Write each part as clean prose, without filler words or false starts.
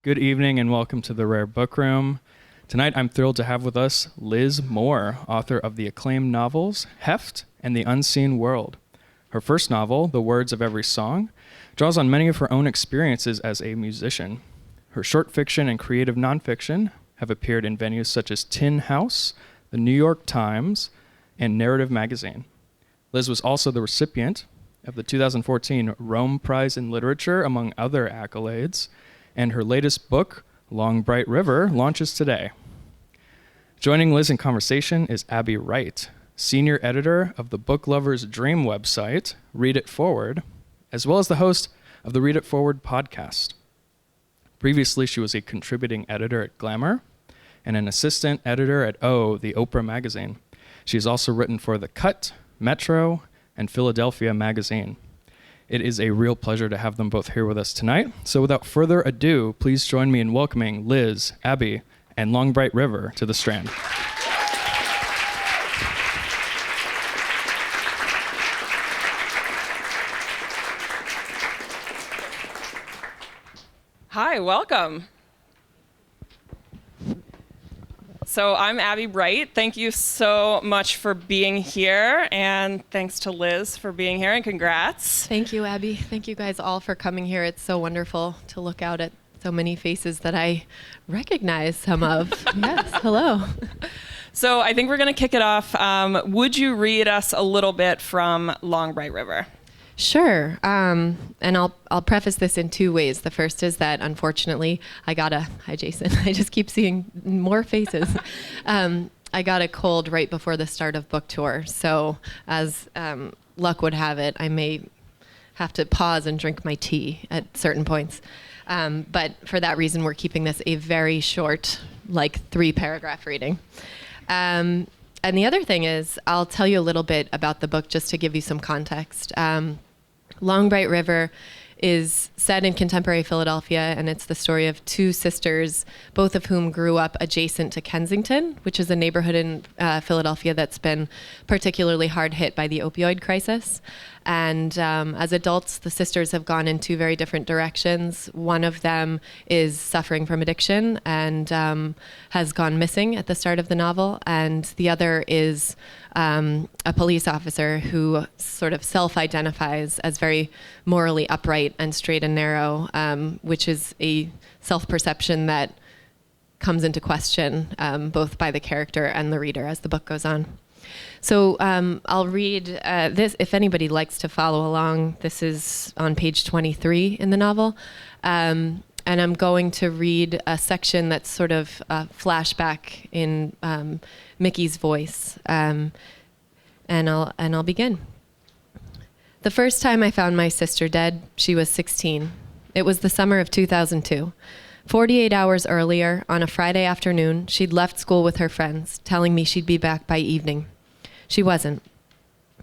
Good evening and welcome to the Rare Book Room. Tonight I'm thrilled to have with us Liz Moore, author of the acclaimed novels Heft and The Unseen World. Her first novel, The Words of Every Song, draws on many of her own experiences as a musician. Her short fiction and creative nonfiction have appeared in venues such as Tin House, the New York Times, and Narrative Magazine. Liz was also the recipient of the 2014 Rome Prize in Literature, among other accolades, and her latest book, Long Bright River, launches today. Joining Liz in conversation is Abby Wright, senior editor of the Book Lover's Dream website, Read It Forward, as well as the host of the Read It Forward podcast. Previously, she was a contributing editor at Glamour and an assistant editor at O, the Oprah magazine. She has also written for The Cut, Metro, and Philadelphia magazine. It is a real pleasure to have them both here with us tonight. So without further ado, please join me in welcoming Liz, Abby, and Long Bright River to the Strand. Hi, welcome. So I'm Abby Wright. Thank you so much for being here, and thanks to Liz for being here, and congrats. Thank you, Abby. Thank you guys all for coming here. It's so wonderful to look out at so many faces that I recognize some of. Yes, hello. So I think we're going to kick it off. Would you read us a little bit from Long Bright River? Sure. And I'll preface this in two ways. The first is that, unfortunately, hi, Jason. I just keep seeing more faces. I got a cold right before the start of book tour. So as luck would have it, I may have to pause and drink my tea at certain points. But for that reason, we're keeping this a very short, 3-paragraph reading. And the other thing is, I'll tell you a little bit about the book just to give you some context. Long Bright River is set in contemporary Philadelphia, and it's the story of two sisters, both of whom grew up adjacent to Kensington, which is a neighborhood in Philadelphia that's been particularly hard hit by the opioid crisis. And as adults, the sisters have gone in two very different directions. One of them is suffering from addiction and has gone missing at the start of the novel. And the other is a police officer who sort of self-identifies as very morally upright and straight and narrow, which is a self-perception that comes into question both by the character and the reader as the book goes on. So I'll read this. If anybody likes to follow along, this is on page 23 in the novel. And I'm going to read a section that's sort of a flashback in Mickey's voice. And I'll begin. The first time I found my sister dead, she was 16. It was the summer of 2002. 48 hours earlier, on a Friday afternoon, she'd left school with her friends, telling me she'd be back by evening. She wasn't.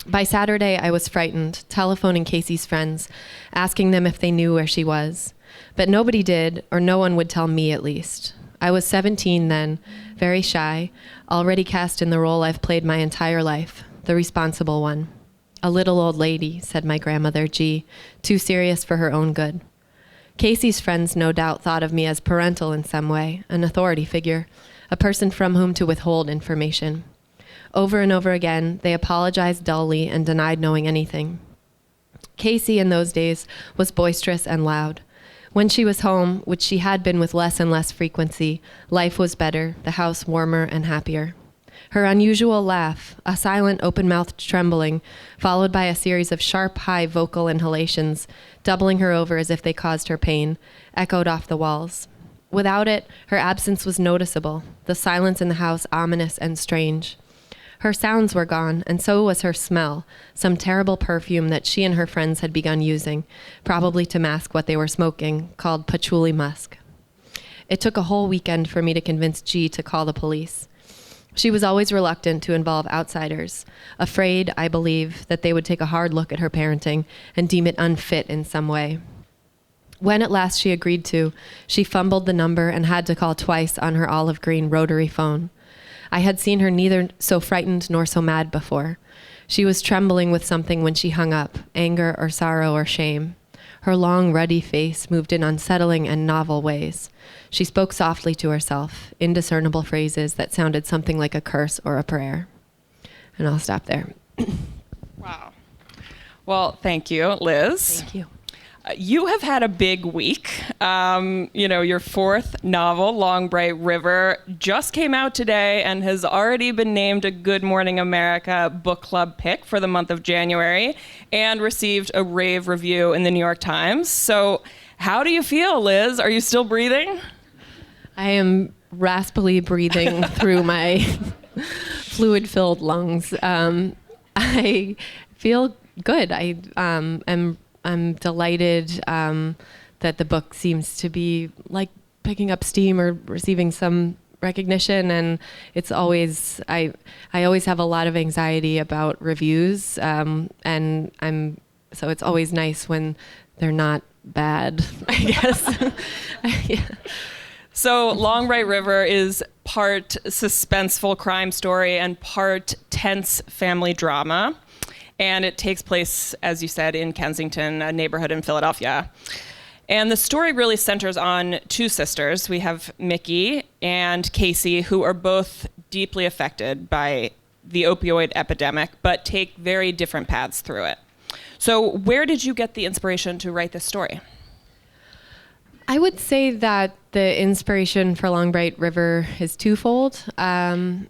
By Saturday, I was frightened, telephoning Kacey's friends, asking them if they knew where she was. But nobody did, or no one would tell me at least. I was 17 then, very shy, already cast in the role I've played my entire life, the responsible one. A little old lady, said my grandmother, G, too serious for her own good. Kacey's friends no doubt thought of me as parental in some way, an authority figure, a person from whom to withhold information. Over and over again, they apologized dully and denied knowing anything. Kacey in those days was boisterous and loud. When she was home, which she had been with less and less frequency, life was better, the house warmer and happier. Her unusual laugh, a silent open-mouthed trembling, followed by a series of sharp, high vocal inhalations, doubling her over as if they caused her pain, echoed off the walls. Without it, her absence was noticeable, the silence in the house ominous and strange. Her sounds were gone, and so was her smell, some terrible perfume that she and her friends had begun using, probably to mask what they were smoking, called patchouli musk. It took a whole weekend for me to convince G to call the police. She was always reluctant to involve outsiders, afraid, I believe, that they would take a hard look at her parenting and deem it unfit in some way. When at last she agreed to, she fumbled the number and had to call twice on her olive green rotary phone. I had seen her neither so frightened nor so mad before. She was trembling with something when she hung up, anger or sorrow or shame. Her long, ruddy face moved in unsettling and novel ways. She spoke softly to herself, indiscernible phrases that sounded something like a curse or a prayer. And I'll stop there. Wow. Well, thank you, Liz. Thank you. You have had a big week. Your fourth novel, Long Bright River, just came out today and has already been named a Good Morning America book club pick for the month of January and received a rave review in the New York Times. So how do you feel, Liz? Are you still breathing? I am raspily breathing through my fluid-filled lungs. I feel good. I'm delighted that the book seems to be like picking up steam or receiving some recognition, and it's always I always have a lot of anxiety about reviews, so it's always nice when they're not bad, I guess. Yeah. So Long Bright River is part suspenseful crime story and part tense family drama. And it takes place, as you said, in Kensington, a neighborhood in Philadelphia. And the story really centers on two sisters. We have Mickey and Kacey, who are both deeply affected by the opioid epidemic, but take very different paths through it. So where did you get the inspiration to write this story? I would say that the inspiration for Long Bright River is twofold. I'll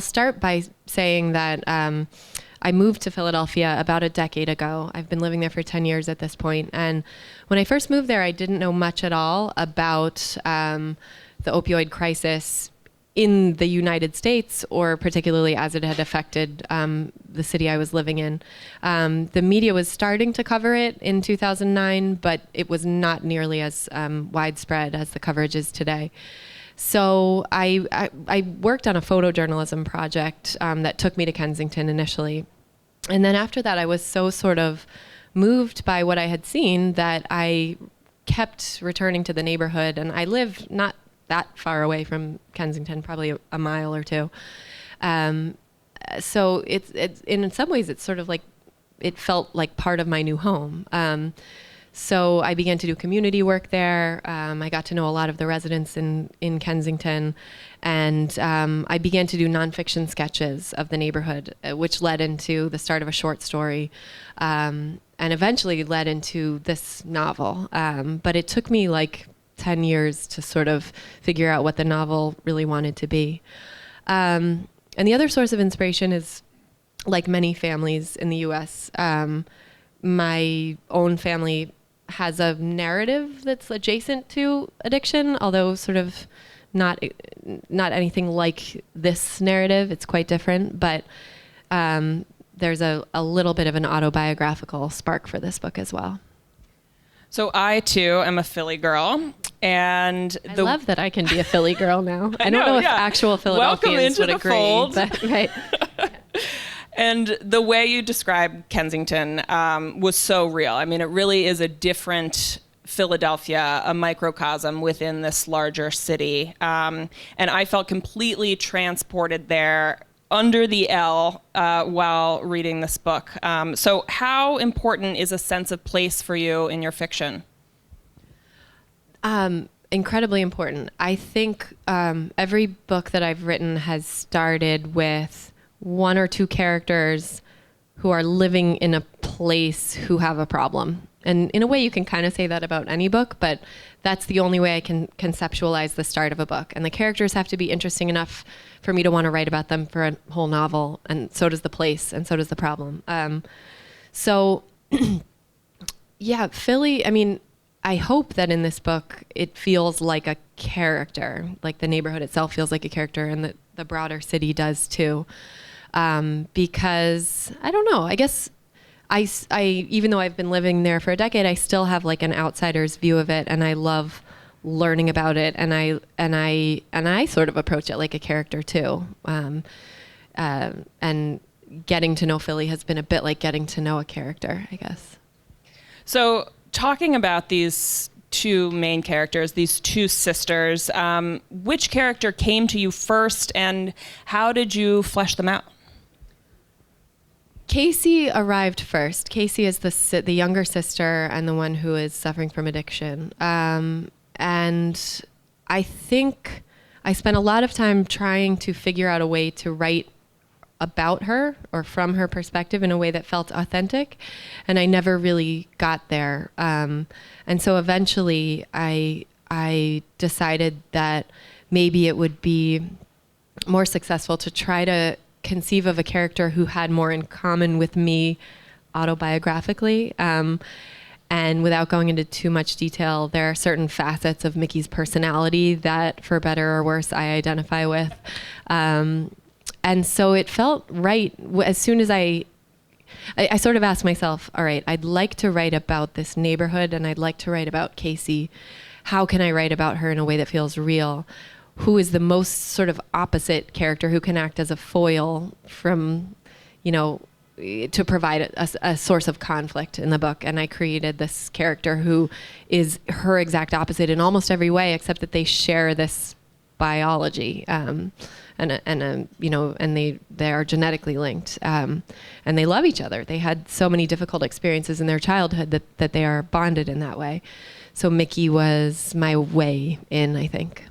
start by saying that I moved to Philadelphia about a decade ago. I've been living there for 10 years at this point. And when I first moved there, I didn't know much at all about the opioid crisis in the United States, or particularly as it had affected the city I was living in. The media was starting to cover it in 2009, but it was not nearly as widespread as the coverage is today. So I worked on a photojournalism project that took me to Kensington initially. And then after that, I was so sort of moved by what I had seen that I kept returning to the neighborhood. And I live not that far away from Kensington, probably a mile or two. So it's in some ways, it's sort of like, it felt like part of my new home. So I began to do community work there. I got to know a lot of the residents in Kensington. And I began to do nonfiction sketches of the neighborhood, which led into the start of a short story, and eventually led into this novel. But it took me like 10 years to sort of figure out what the novel really wanted to be. And the other source of inspiration is, like many families in the US, my own family has a narrative that's adjacent to addiction, although sort of not anything like this narrative. It's quite different, but there's a little bit of an autobiographical spark for this book as well. So I, too, am a Philly girl. And I love that I can be a Philly girl now. I don't know if actual Philadelphians would agree. Fold. But, right. And the way you described Kensington was so real. I mean, it really is a different Philadelphia, a microcosm within this larger city. And I felt completely transported there under the L while reading this book. So how important is a sense of place for you in your fiction? Incredibly important. I think every book that I've written has started with one or two characters who are living in a place who have a problem. And in a way, you can kind of say that about any book, but that's the only way I can conceptualize the start of a book. And the characters have to be interesting enough for me to want to write about them for a whole novel, and so does the place, and so does the problem. So, yeah, Philly, I mean, I hope that in this book, it feels like a character, like the neighborhood itself feels like a character, and the broader city does too. Because, I don't know, I guess I even though I've been living there for a decade, I still have like an outsider's view of it, and I love learning about it, and I sort of approach it like a character too. And getting to know Philly has been a bit like getting to know a character, I guess. So talking about these two main characters, these two sisters, which character came to you first, and how did you flesh them out? Kacey arrived first. Kacey is the younger sister and the one who is suffering from addiction. And I think I spent a lot of time trying to figure out a way to write about her or from her perspective in a way that felt authentic, and I never really got there. And so eventually I decided that maybe it would be more successful to try to conceive of a character who had more in common with me autobiographically. And without going into too much detail, there are certain facets of Mickey's personality that, for better or worse, I identify with. And so it felt right as soon as I sort of asked myself, all right, I'd like to write about this neighborhood and I'd like to write about Kacey. How can I write about her in a way that feels real? Who is the most sort of opposite character who can act as a foil from, to provide a source of conflict in the book? And I created this character who is her exact opposite in almost every way, except that they share this biology, and they are genetically linked, and they love each other. They had so many difficult experiences in their childhood that they are bonded in that way. So Mickey was my way in, I think.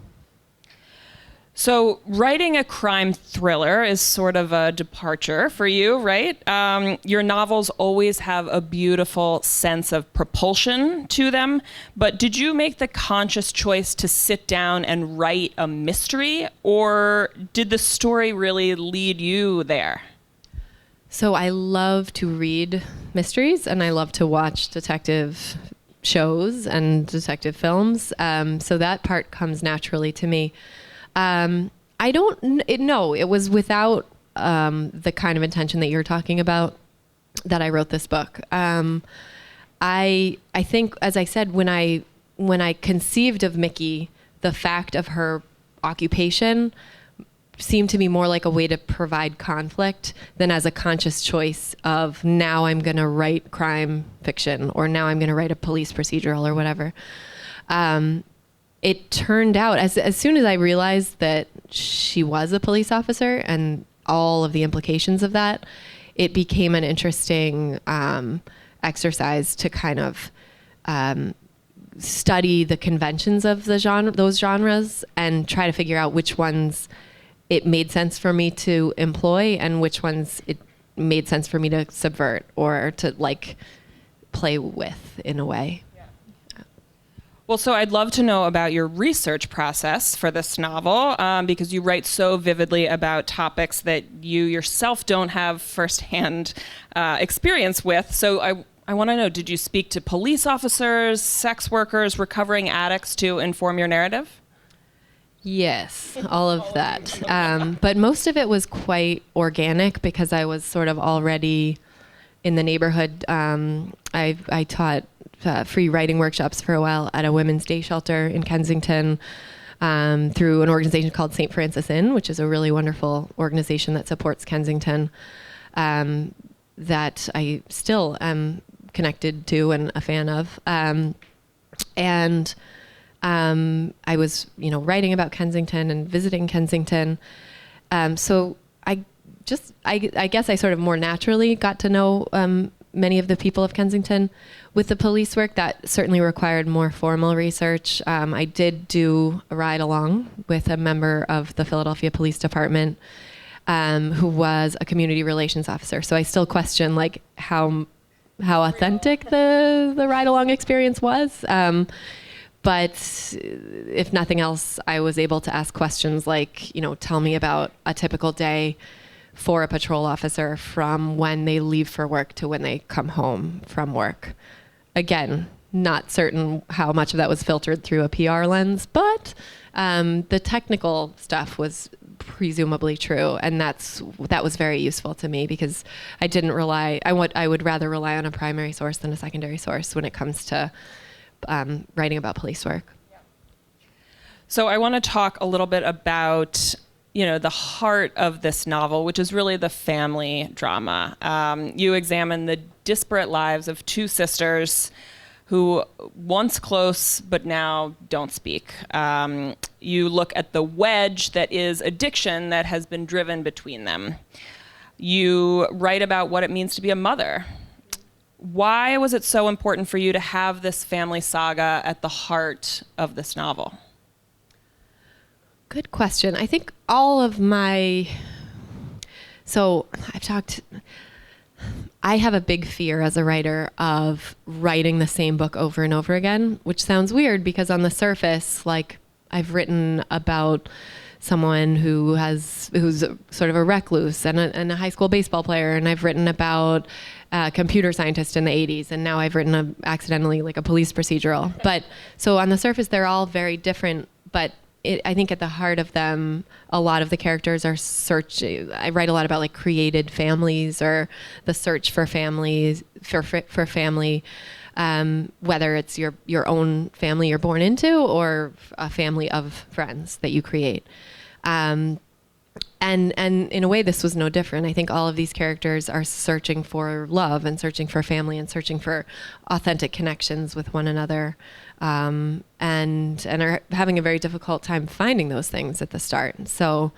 So writing a crime thriller is sort of a departure for you, right? Your novels always have a beautiful sense of propulsion to them, but did you make the conscious choice to sit down and write a mystery, or did the story really lead you there? So I love to read mysteries and I love to watch detective shows and detective films. So that part comes naturally to me. It was without the kind of intention that you're talking about that I wrote this book. I think, as I said, when I conceived of Mickey, the fact of her occupation seemed to me more like a way to provide conflict than as a conscious choice of, now I'm going to write crime fiction, or now I'm going to write a police procedural or whatever. It turned out, as soon as I realized that she was a police officer and all of the implications of that, it became an interesting exercise to kind of study the conventions of those genres and try to figure out which ones it made sense for me to employ and which ones it made sense for me to subvert or to play with in a way. Well, so I'd love to know about your research process for this novel, because you write so vividly about topics that you yourself don't have firsthand experience with. So I want to know, did you speak to police officers, sex workers, recovering addicts to inform your narrative? Yes, all of that. But most of it was quite organic because I was sort of already in the neighborhood. I taught free writing workshops for a while at a women's day shelter in Kensington through an organization called St. Francis Inn, which is a really wonderful organization that supports Kensington, that I still am connected to and a fan of. I was, writing about Kensington and visiting Kensington. So I guess I sort of more naturally got to know many of the people of Kensington. With the police work, that certainly required more formal research. I did do a ride along with a member of the Philadelphia Police Department who was a community relations officer. So I still question how authentic the ride along experience was. But if nothing else, I was able to ask questions like, tell me about a typical day for a patrol officer from when they leave for work to when they come home from work. Again, not certain how much of that was filtered through a PR lens, but the technical stuff was presumably true, and that was very useful to me because I didn't rely. I would rather rely on a primary source than a secondary source when it comes to writing about police work. So I want to talk a little bit about the heart of this novel, which is really the family drama. You examine the disparate lives of two sisters who once close but now don't speak. You look at the wedge that is addiction that has been driven between them. You write about what it means to be a mother. Why was it so important for you to have this family saga at the heart of this novel? Good question. I think all of my... So I have a big fear as a writer of writing the same book over and over again, which sounds weird because on the surface, like, I've written about someone who's sort of a recluse and a high school baseball player, and I've written about a computer scientist in the 80s, and now I've written accidentally like a police procedural. But so on the surface, they're all very different, but I think at the heart of them, a lot of the characters are searching. I write a lot about like created families or the search for families, for family, whether it's your own family you're born into or a family of friends that you create. And in a way, this was no different. I think all of these characters are searching for love and searching for family and searching for authentic connections with one another, and are having a very difficult time finding those things at the start. So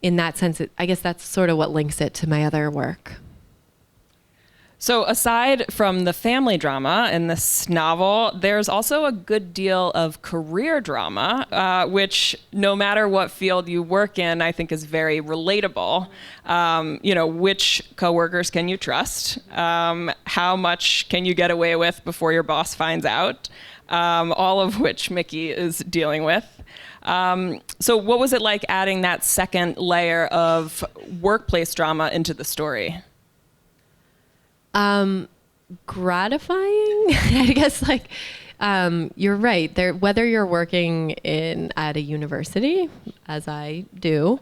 in that sense, I guess that's sort of what links it to my other work. So aside from the family drama in this novel, there's also a good deal of career drama, which no matter what field you work in, I think is very relatable. Which coworkers can you trust? How much can you get away with before your boss finds out? All of which Mickey is dealing with. So what was it like adding that second layer of workplace drama into the story? Gratifying, I guess. Like, you're right. Whether you're working at a university, as I do,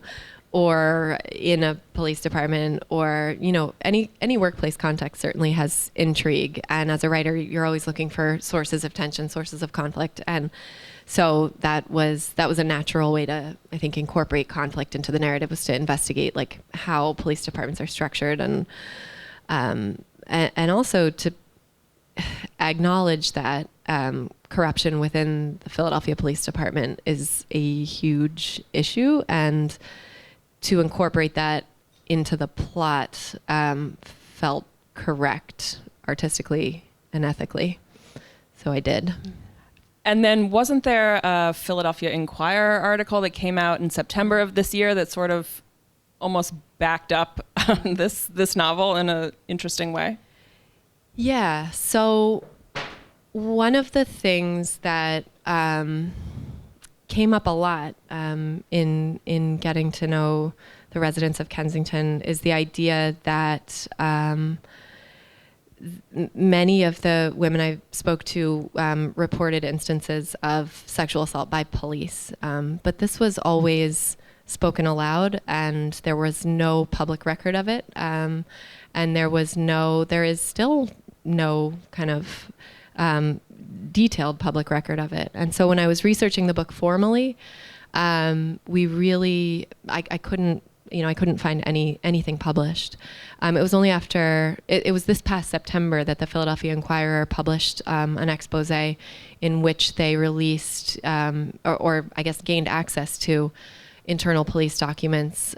or in a police department, or any workplace context certainly has intrigue. And as a writer, you're always looking for sources of tension, sources of conflict, and so that was a natural way to, I think, incorporate conflict into the narrative, was to investigate like how police departments are structured and also to acknowledge that corruption within the Philadelphia Police Department is a huge issue, and to incorporate that into the plot felt correct artistically and ethically. So I did. And then wasn't there a Philadelphia Inquirer article that came out in September of this year that sort of almost backed up this novel in an interesting way? Yeah. So one of the things that came up a lot in getting to know the residents of Kensington is the idea that many of the women I spoke to reported instances of sexual assault by police, but this was always spoken aloud, and there was no public record of it, and there is still no kind of detailed public record of it. And so when I was researching the book formally, I couldn't find anything published. It was only after, it was this past September that the Philadelphia Inquirer published an expose in which they released, or I guess gained access to internal police documents,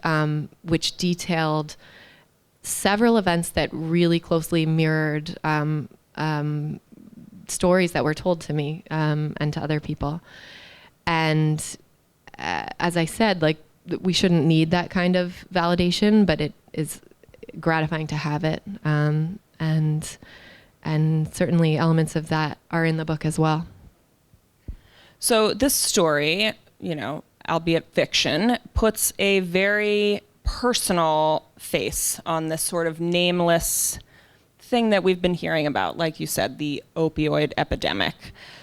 which detailed several events that really closely mirrored stories that were told to me and to other people. And as I said, like, we shouldn't need that kind of validation, but it is gratifying to have it. And certainly elements of that are in the book as well. So this story, albeit fiction, puts a very personal face on this sort of nameless thing that we've been hearing about, like you said, the opioid epidemic.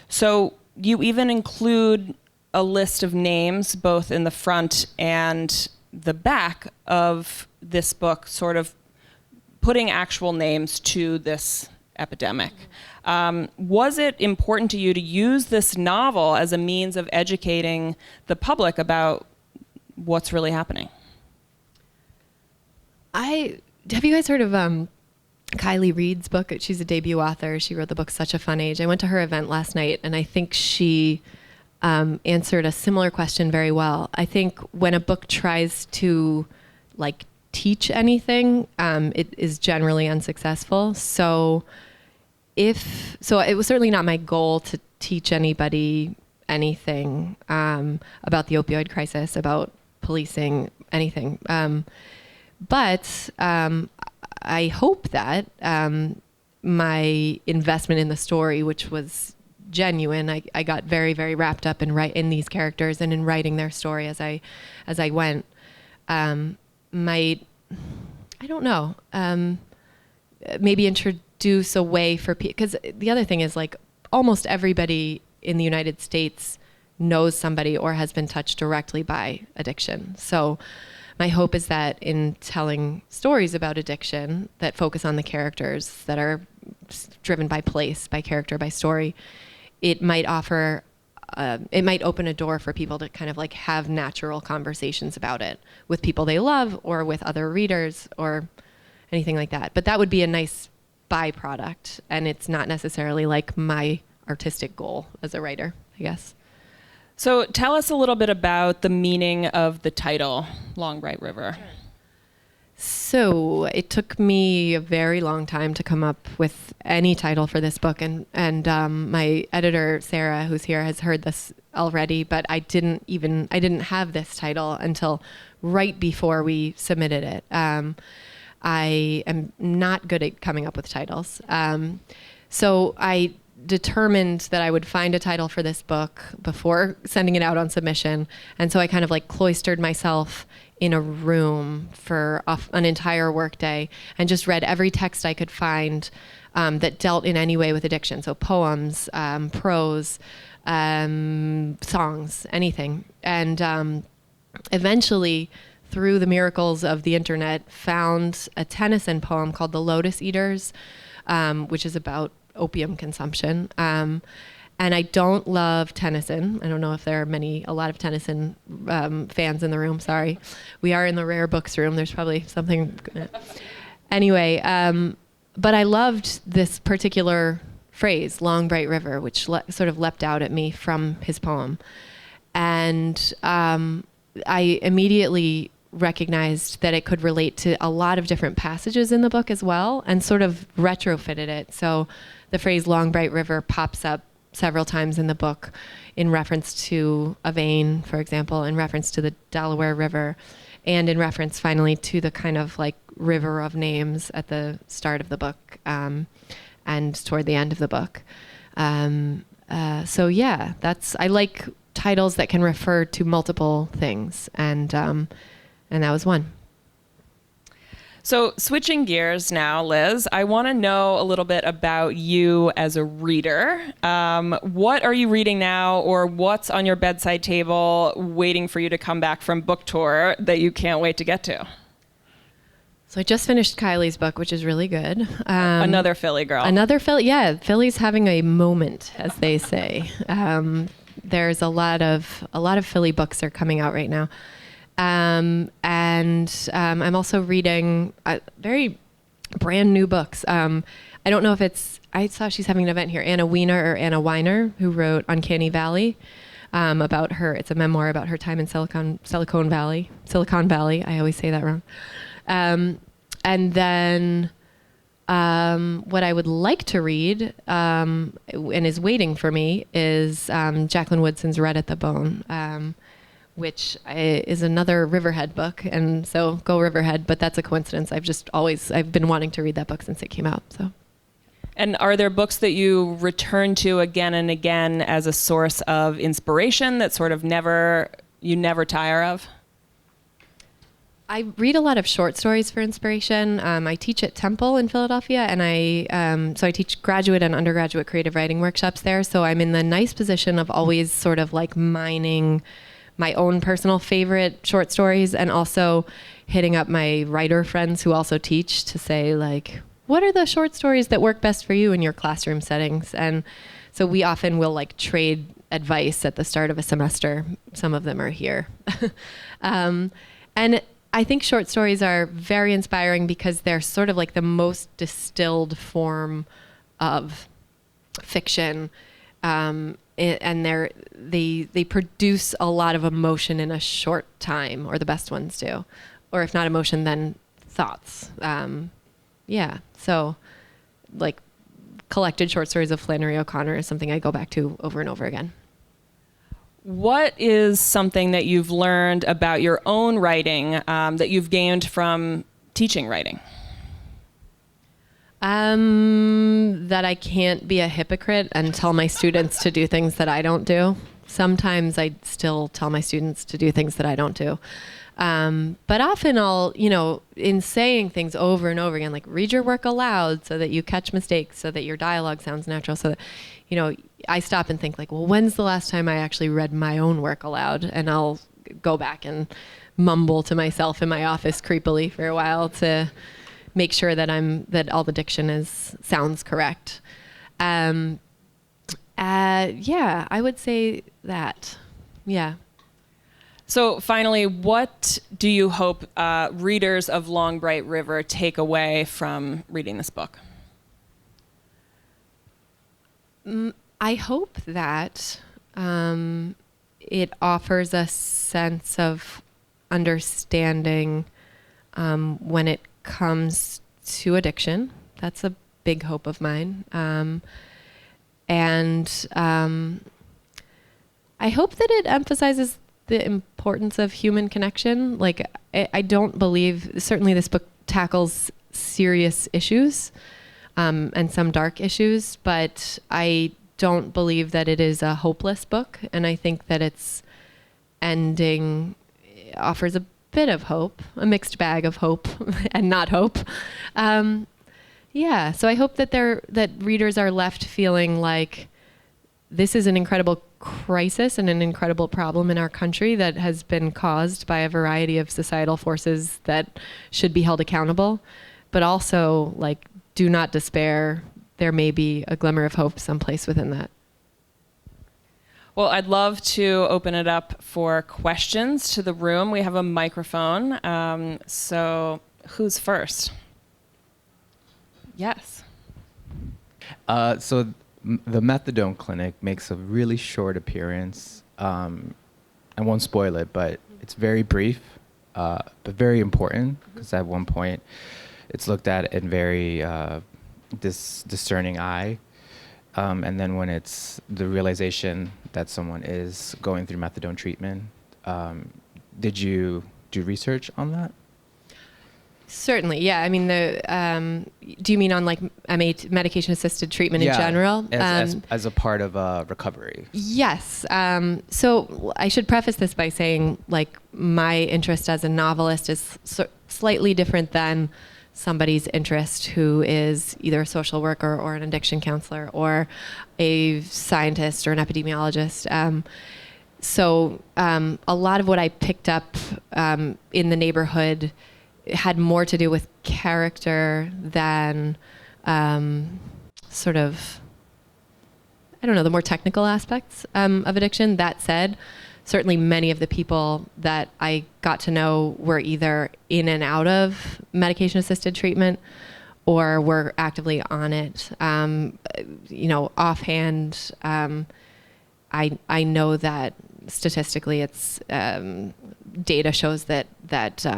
So you even include a list of names both in the front and the back of this book, sort of putting actual names to this epidemic. Was it important to you to use this novel as a means of educating the public about what's really happening? Have you guys heard of Kylie Reed's book? She's a debut author. She wrote the book Such a Fun Age. I went to her event last night, and I think she answered a similar question very well. I think when a book tries to teach anything, it is generally unsuccessful. So it was certainly not my goal to teach anybody anything about the opioid crisis, about policing, anything. But I hope that my investment in the story, which was genuine, I got very, very wrapped up in these characters and in writing their story as I went. Might, I don't know, maybe introduce a way for people, because the other thing is, like, almost everybody in the United States knows somebody or has been touched directly by addiction. So my hope is that in telling stories about addiction that focus on the characters, that are driven by place, by character, by story, it might open a door for people to kind of like have natural conversations about it with people they love or with other readers or anything like that. But that would be a nice byproduct, and it's not necessarily like my artistic goal as a writer, I guess. So tell us a little bit about the meaning of the title, Long Bright River. So it took me a very long time to come up with any title for this book, and my editor Sarah, who's here, has heard this already, but I didn't have this title until right before we submitted it. I am not good at coming up with titles, so I determined that I would find a title for this book before sending it out on submission, and so I kind of like cloistered myself in a room for an entire workday and just read every text I could find that dealt in any way with addiction. So poems, prose, songs, anything. And eventually, through the miracles of the internet, found a Tennyson poem called The Lotus Eaters, which is about opium consumption. And I don't love Tennyson. I don't know if there are a lot of Tennyson fans in the room. Sorry. We are in the rare books room. There's probably something. Anyway, but I loved this particular phrase, Long Bright River, which sort of leapt out at me from his poem. And I immediately recognized that it could relate to a lot of different passages in the book as well, and sort of retrofitted it. So the phrase Long Bright River pops up several times in the book in reference to a vein, for example, in reference to the Delaware River, and in reference finally to the kind of like river of names at the start of the book and toward the end of the book. So yeah, I like titles that can refer to multiple things, and that was one. So switching gears now, Liz, I want to know a little bit about you as a reader. What are you reading now, or what's on your bedside table waiting for you to come back from book tour that you can't wait to get to? So I just finished Kylie's book, which is really good. Another Philly girl. Another Philly, yeah. Philly's having a moment, as they say. There's a lot of Philly books are coming out right now. And I'm also reading very brand new books. I don't know if I saw she's having an event here, Anna Weiner, who wrote Uncanny Valley, about her. It's a memoir about her time in Silicon Valley. I always say that wrong. And then what I would like to read, and is waiting for me, is Jacqueline Woodson's Red at the Bone, which is another Riverhead book, and so go Riverhead. But that's a coincidence. I've been wanting to read that book since it came out. So. And are there books that you return to again and again as a source of inspiration that sort of you never tire of? I read a lot of short stories for inspiration. I teach at Temple in Philadelphia, and I teach graduate and undergraduate creative writing workshops there. So I'm in the nice position of always sort of like mining my own personal favorite short stories, and also hitting up my writer friends who also teach to say, like, what are the short stories that work best for you in your classroom settings? And so we often will like trade advice at the start of a semester. Some of them are here. And I think short stories are very inspiring because they're sort of like the most distilled form of fiction. And they produce a lot of emotion in a short time, or the best ones do. Or if not emotion, then thoughts. Yeah, so like collected short stories of Flannery O'Connor is something I go back to over and over again. What is something that you've learned about your own writing that you've gained from teaching writing? That I can't be a hypocrite and tell my students to do things that I don't do. Sometimes I still tell my students to do things that I don't do. But often I'll, in saying things over and over again, like read your work aloud so that you catch mistakes, so that your dialogue sounds natural, so that, I stop and think like, well, when's the last time I actually read my own work aloud? And I'll go back and mumble to myself in my office creepily for a while to make sure that all the diction sounds correct. Yeah, I would say that. Yeah. So finally, what do you hope readers of Long Bright River take away from reading this book? I hope that it offers a sense of understanding when it comes to addiction. That's a big hope of mine. And I hope that it emphasizes the importance of human connection. Like, I don't believe, certainly this book tackles serious issues and some dark issues, but I don't believe that it is a hopeless book. And I think that its ending offers a bit of hope, a mixed bag of hope and not hope. Yeah, so I hope that readers are left feeling like this is an incredible crisis and an incredible problem in our country that has been caused by a variety of societal forces that should be held accountable, but also like, do not despair. There may be a glimmer of hope someplace within that. Well, I'd love to open it up for questions to the room. We have a microphone. So who's first? Yes. So the methadone clinic makes a really short appearance. I won't spoil it, but it's very brief, but very important, because at one point it's looked at in very discerning eye. And then when it's the realization that someone is going through methadone treatment, did you do research on that? Certainly, yeah. I mean, do you mean on like medication-assisted treatment in general? As a part of recovery. Yes. So I should preface this by saying, like, my interest as a novelist is slightly different than somebody's interest who is either a social worker or an addiction counselor or a scientist or an epidemiologist. So a lot of what I picked up in the neighborhood had more to do with character than sort of, I don't know, the more technical aspects of addiction. That said, certainly many of the people that I got to know were either in and out of medication-assisted treatment or were actively on it. Offhand, I know that statistically it's data shows that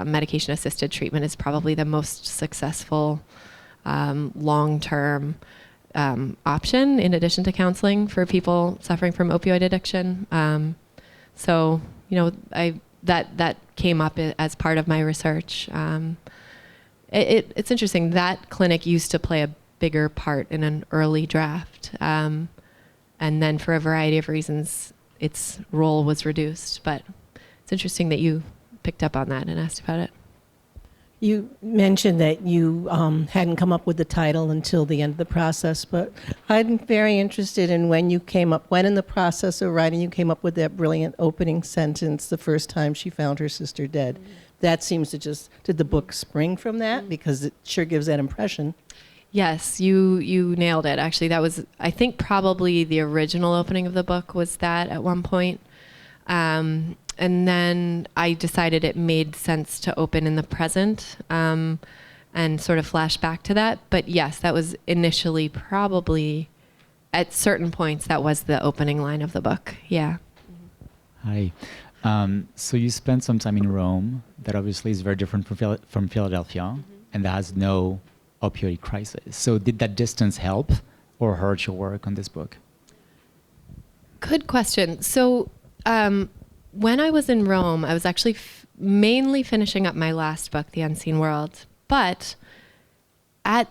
medication-assisted treatment is probably the most successful long-term option in addition to counseling for people suffering from opioid addiction. So, that came up as part of my research. It's interesting. That clinic used to play a bigger part in an early draft. And then for a variety of reasons, its role was reduced. But it's interesting that you picked up on that and asked about it. You mentioned that you hadn't come up with the title until the end of the process, but I'm very interested in when in the process of writing you came up with that brilliant opening sentence, the first time she found her sister dead. Mm-hmm. That seems to did the book spring from that? Mm-hmm. Because it sure gives that impression. Yes, you nailed it. Actually, that was, I think, probably the original opening of the book was that at one point. And then I decided it made sense to open in the present and sort of flash back to that. But yes, that was initially probably, at certain points, that was the opening line of the book. Yeah. Hi. So you spent some time in Rome. That obviously is very different from Philadelphia, and that has no opioid crisis. So did that distance help or hurt your work on this book? Good question. So when I was in Rome, I was actually mainly finishing up my last book, The Unseen World. But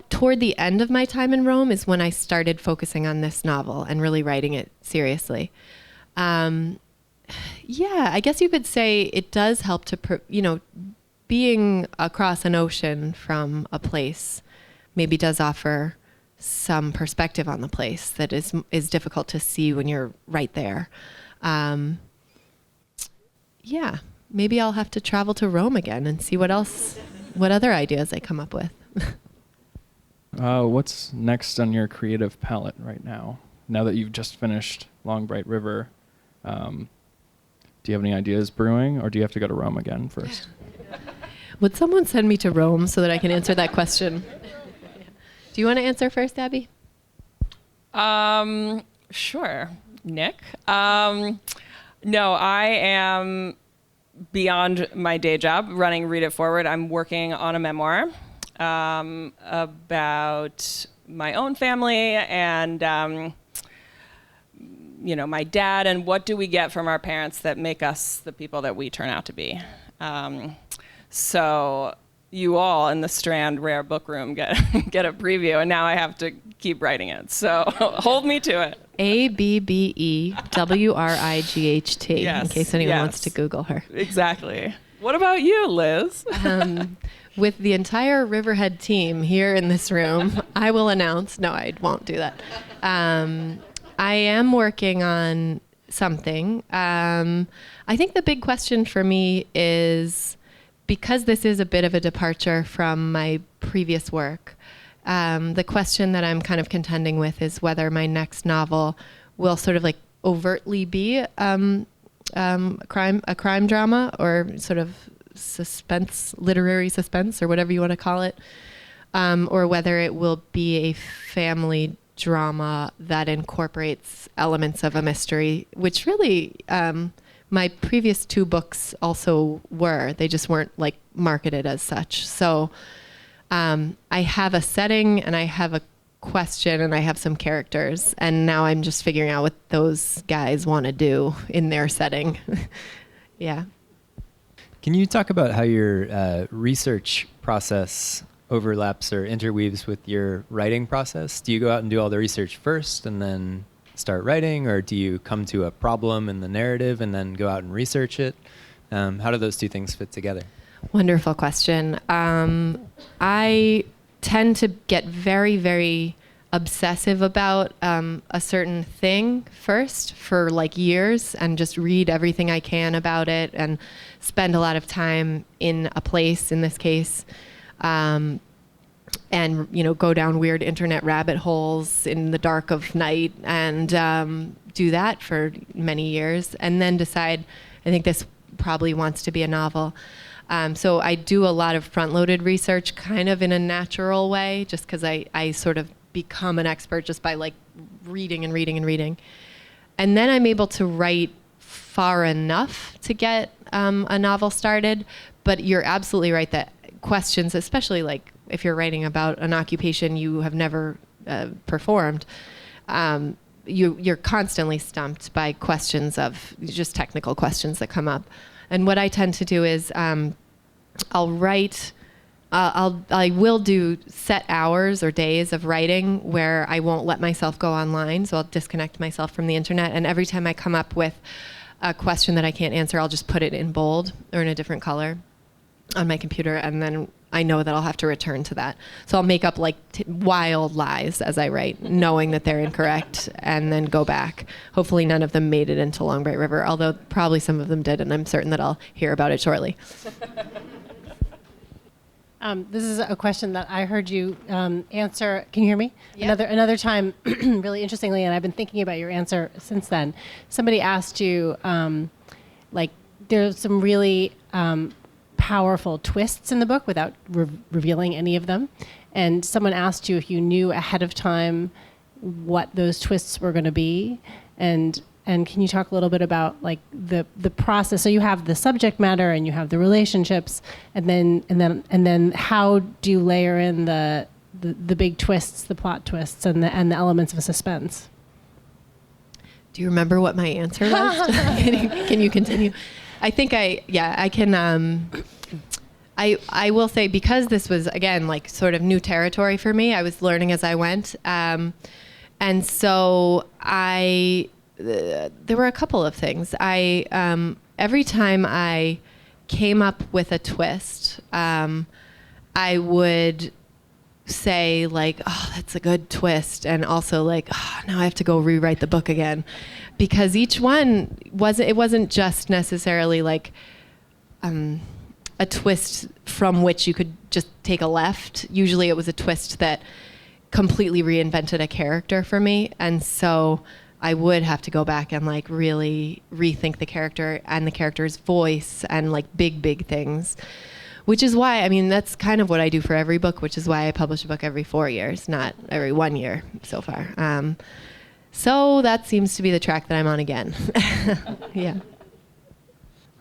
toward the end of my time in Rome is when I started focusing on this novel and really writing it seriously. Yeah, I guess you could say it does help to, being across an ocean from a place maybe does offer some perspective on the place that is difficult to see when you're right there. Yeah, maybe I'll have to travel to Rome again and see what other ideas I come up with. What's next on your creative palette right now? Now that you've just finished Long Bright River, do you have any ideas brewing, or do you have to go to Rome again first? Would someone send me to Rome so that I can answer that question? Do you want to answer first, Abby? Sure, Nick. No, I am beyond my day job running Read It Forward. I'm working on a memoir about my own family and my dad, and what do we get from our parents that make us the people that we turn out to be. So you all in the Strand Rare Book Room get a preview, and now I have to keep writing it. So hold me to it. ABBEWRIGHT, Yes, in case anyone yes. wants to Google her. Exactly. What about you, Liz? With the entire Riverhead team here in this room, I will announce, no, I won't do that. I am working on something. I think the big question for me is, because this is a bit of a departure from my previous work, the question that I'm kind of contending with is whether my next novel will sort of like overtly be a crime drama, or sort of suspense, literary suspense, or whatever you want to call it, or whether it will be a family drama that incorporates elements of a mystery, which really my previous two books also were. They just weren't like marketed as such. So I have a setting, and I have a question, and I have some characters, and now I'm just figuring out what those guys want to do in their setting. Yeah. Can you talk about how your research process overlaps or interweaves with your writing process? Do you go out and do all the research first and then start writing, or do you come to a problem in the narrative and then go out and research it? How do those two things fit together? Wonderful question. I tend to get very, very obsessive about a certain thing first for like years, and just read everything I can about it and spend a lot of time in a place, in this case, and go down weird internet rabbit holes in the dark of night, and do that for many years, and then decide, I think this probably wants to be a novel. So I do a lot of front-loaded research kind of in a natural way, just because I sort of become an expert just by like reading and reading and reading. And then I'm able to write far enough to get a novel started. But you're absolutely right that questions, especially like if you're writing about an occupation you have never performed, you're constantly stumped by questions of just technical questions that come up. And what I tend to do is I'll write, I will do set hours or days of writing where I won't let myself go online. So I'll disconnect myself from the internet. And every time I come up with a question that I can't answer, I'll just put it in bold or in a different color on my computer. And then I know that I'll have to return to that. So I'll make up like wild lies as I write, knowing that they're incorrect, and then go back. Hopefully none of them made it into Long Bright River, although probably some of them did, and I'm certain that I'll hear about it shortly. This is a question that I heard you answer. Can you hear me? Yeah. Another time, really interestingly, and I've been thinking about your answer since then. Somebody asked you, there's some really powerful twists in the book without revealing any of them. And someone asked you if you knew ahead of time what those twists were going to be. And And can you talk a little bit about like the process? So you have the subject matter and you have the relationships, and then how do you layer in the big twists, the plot twists, and the elements of suspense? Do you remember what my answer was? Can you continue? I think I can. I will say, because this was, again, like sort of new territory for me, I was learning as I went. And so there were a couple of things. Every time I came up with a twist, I would say like, oh, that's a good twist. And also like, oh, now I have to go rewrite the book again. Because each one wasn't just necessarily like a twist from which you could just take a left. Usually it was a twist that completely reinvented a character for me. And so I would have to go back and like really rethink the character and the character's voice and like big things. Which is why, I mean, that's kind of what I do for every book, which is why I publish a book every 4 years, not every 1 year so far. So that seems to be the track that I'm on again. Yeah.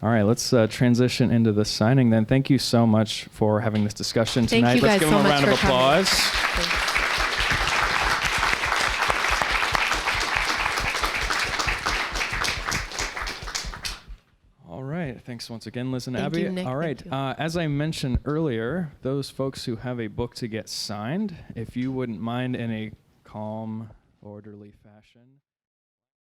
All right, let's transition into the signing then. Thank you so much for having this discussion tonight. Thank you guys Let's give so them a much round of for coming. applause. All right, thanks once again, Liz and Thank Abby. you, Nick. All right, Thank you. as I mentioned earlier, those folks who have a book to get signed, if you wouldn't mind in a calm, orderly fashion.